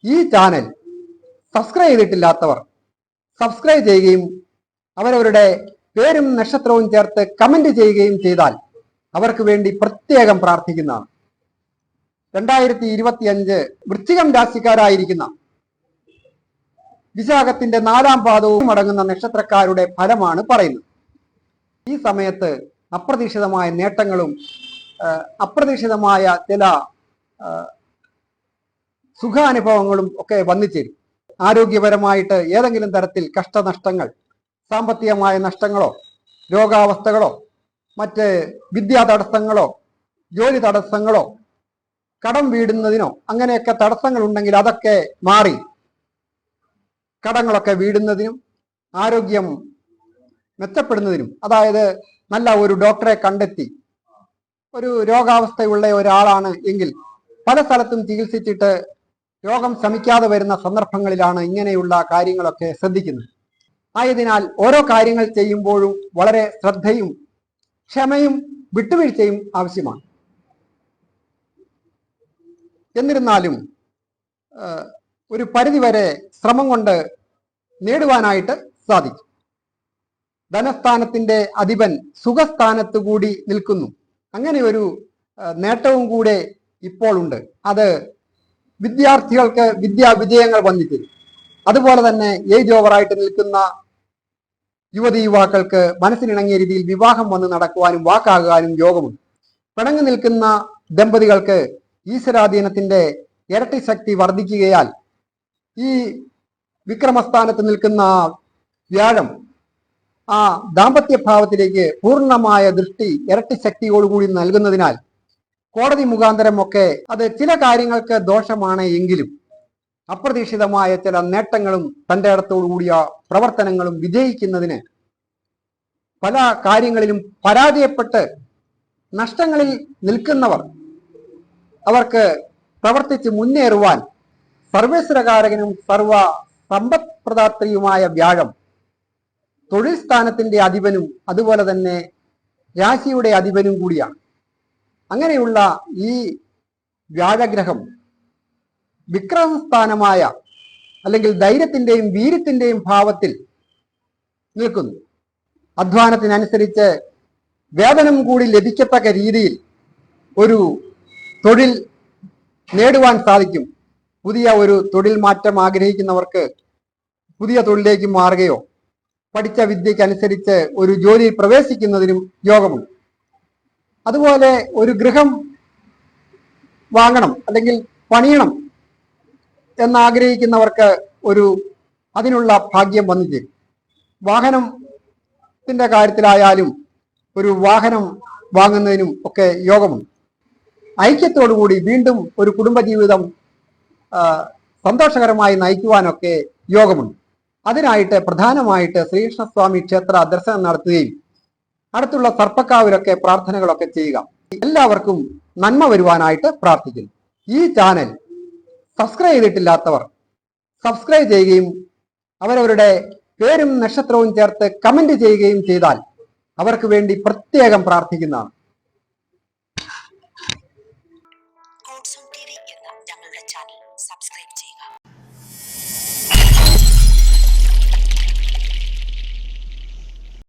ഈ channel subscribe ചെയ്തിട്ടില്ലാത്തവർ subscribe ചെയ്യുകയും അവരവരുടെ പേരും നക്ഷത്രവും ചേർത്ത് കമന്റ് ചെയ്യുകയും ചെയ്താൽ അവർക്ക് വേണ്ടി പ്രത്യേകം പ്രാർത്ഥിക്കുന്നതാണ്. 2025 വൃശ്ചികം രാശിക്കാരായിരിക്കുന്ന വിശാഖത്തിന്റെ 4ാം പാദവും അടങ്ങുന്ന നക്ഷത്രക്കാരുടെ ഫലമാണ് പറയുന്നത്. ഈ സമയത്ത് അപ്രതീക്ഷിതമായ നേട്ടങ്ങളും അപ്രതീക്ഷിതമായ ചില സുഖാനുഭവങ്ങളും ഒക്കെ വന്നുചേരും. ആരോഗ്യപരമായിട്ട് ഏതെങ്കിലും തരത്തിൽ കഷ്ടനഷ്ടങ്ങൾ, സാമ്പത്തികമായ നഷ്ടങ്ങളോ, രോഗാവസ്ഥകളോ, മറ്റ് വിദ്യാ തടസ്സങ്ങളോ, ജോലി തടസ്സങ്ങളോ, കടം വീടുന്നതിനോ അങ്ങനെയൊക്കെ തടസ്സങ്ങൾ ഉണ്ടെങ്കിൽ അതൊക്കെ മാറി കടങ്ങളൊക്കെ വീടുന്നതിനും ആരോഗ്യം മെച്ചപ്പെടുന്നതിനും, അതായത് നല്ല ഒരു ഡോക്ടറെ കണ്ടെത്തി ഒരു രോഗാവസ്ഥയുള്ള ഒരാളാണ് എങ്കിൽ പല സ്ഥലത്തും ചികിത്സിച്ചിട്ട് രോഗം ശമിക്കാതെ വരുന്ന സന്ദർഭങ്ങളിലാണ് ഇങ്ങനെയുള്ള കാര്യങ്ങളൊക്കെ ശ്രദ്ധിക്കുന്നത്. ആയതിനാൽ ഓരോ കാര്യങ്ങൾ ചെയ്യുമ്പോഴും വളരെ ശ്രദ്ധയും ക്ഷമയും വിട്ടുവീഴ്ചയും ആവശ്യമാണ്. എന്നിരുന്നാലും ഒരു പരിധിവരെ ശ്രമം കൊണ്ട് നേടുവാനായിട്ട് സാധിക്കും. ധനസ്ഥാനത്തിന്റെ അധിപൻ സുഖസ്ഥാനത്ത് കൂടി നിൽക്കുന്നു. അങ്ങനെ ഒരു നേട്ടവും കൂടെ ഇപ്പോൾ ഉണ്ട്. അത് വിദ്യാർത്ഥികൾക്ക് വിദ്യാവിജയങ്ങൾ വന്നിട്ടുണ്ട്. അതുപോലെ തന്നെ ഏജ് ഓവറായിട്ട് നിൽക്കുന്ന യുവതി യുവാക്കൾക്ക് മനസ്സിനിണങ്ങിയ രീതിയിൽ വിവാഹം വന്ന് നടക്കുവാനും വാക്കാകാനും യോഗമുണ്ട്. പിണങ്ങി നിൽക്കുന്ന ദമ്പതികൾക്ക് ഈശ്വരാധീനത്തിന്റെ ഇരട്ടി ശക്തി വർദ്ധിക്കുകയാൽ ഈ വിക്രമസ്ഥാനത്ത് നിൽക്കുന്ന വ്യാഴം ആ ദാമ്പത്യ ഭാവത്തിലേക്ക് പൂർണ്ണമായ ദൃഷ്ടി ഇരട്ടി ശക്തിയോടുകൂടി നൽകുന്നതിനാൽ കോടതി മുഖാന്തരമൊക്കെ അത് ചില കാര്യങ്ങൾക്ക് ദോഷമാണ് എങ്കിലും അപ്രതീക്ഷിതമായ ചില നേട്ടങ്ങളും തൻ്റെ ഇടത്തോടുകൂടിയ പ്രവർത്തനങ്ങളും വിജയിക്കുന്നതിന് പല കാര്യങ്ങളിലും പരാജയപ്പെട്ട് നഷ്ടങ്ങളിൽ നിൽക്കുന്നവർ അവർക്ക് പ്രവർത്തിച്ച് മുന്നേറുവാൻ സർവേശ്വരകാരകനും സർവ സമ്പത്പ്രദാത്രിയുമായ വ്യാഴം തൊഴിൽ സ്ഥാനത്തിന്റെ അധിപനും അതുപോലെ തന്നെ രാശിയുടെ അധിപനും കൂടിയാണ്. അങ്ങനെയുള്ള ഈ വ്യാഴഗ്രഹം വിക്രമസ്ഥാനമായ അല്ലെങ്കിൽ ധൈര്യത്തിന്റെയും വീര്യത്തിന്റെയും ഭാവത്തിൽ നിൽക്കുന്നു. അധ്വാനത്തിനനുസരിച്ച് വേതനം കൂടി ലഭിക്കത്തക്ക രീതിയിൽ ഒരു തൊഴിൽ നേടുവാൻ സാധിക്കും. പുതിയ ഒരു തൊഴിൽ മാറ്റം ആഗ്രഹിക്കുന്നവർക്ക് പുതിയ തൊഴിലേക്ക് മാറുകയോ പഠിച്ച വിദ്യക്കനുസരിച്ച് ഒരു ജോലിയിൽ പ്രവേശിക്കുന്നതിനും യോഗമുണ്ട്. അതുപോലെ ഒരു ഗൃഹം വാങ്ങണം അല്ലെങ്കിൽ പണിയണം എന്നാഗ്രഹിക്കുന്നവർക്ക് അതിനുള്ള ഭാഗ്യം വന്നു ചേരും. വാഹനത്തിന്റെ കാര്യത്തിലായാലും ഒരു വാഹനം വാങ്ങുന്നതിനും ഒക്കെ യോഗമുണ്ട്. ഐക്യത്തോടുകൂടി വീണ്ടും ഒരു കുടുംബജീവിതം സന്തോഷകരമായി നയിക്കുവാനൊക്കെ യോഗമുണ്ട്. അതിനായിട്ട് പ്രധാനമായിട്ട് ശ്രീകൃഷ്ണസ്വാമി ക്ഷേത്ര ദർശനം നടത്തുകയും അടുത്തുള്ള സർപ്പക്കാവിലൊക്കെ പ്രാർത്ഥനകളൊക്കെ ചെയ്യുക. എല്ലാവർക്കും നന്മ വരുവാനായിട്ട് പ്രാർത്ഥിക്കുന്നു. ഈ ചാനൽ സബ്സ്ക്രൈബ് ചെയ്തിട്ടില്ലാത്തവർ സബ്സ്ക്രൈബ് ചെയ്യുകയും അവരവരുടെ പേരും നക്ഷത്രവും ചേർത്ത് കമന്റ് ചെയ്യുകയും ചെയ്താൽ അവർക്ക് വേണ്ടി പ്രത്യേകം പ്രാർത്ഥിക്കുന്നതാണ്.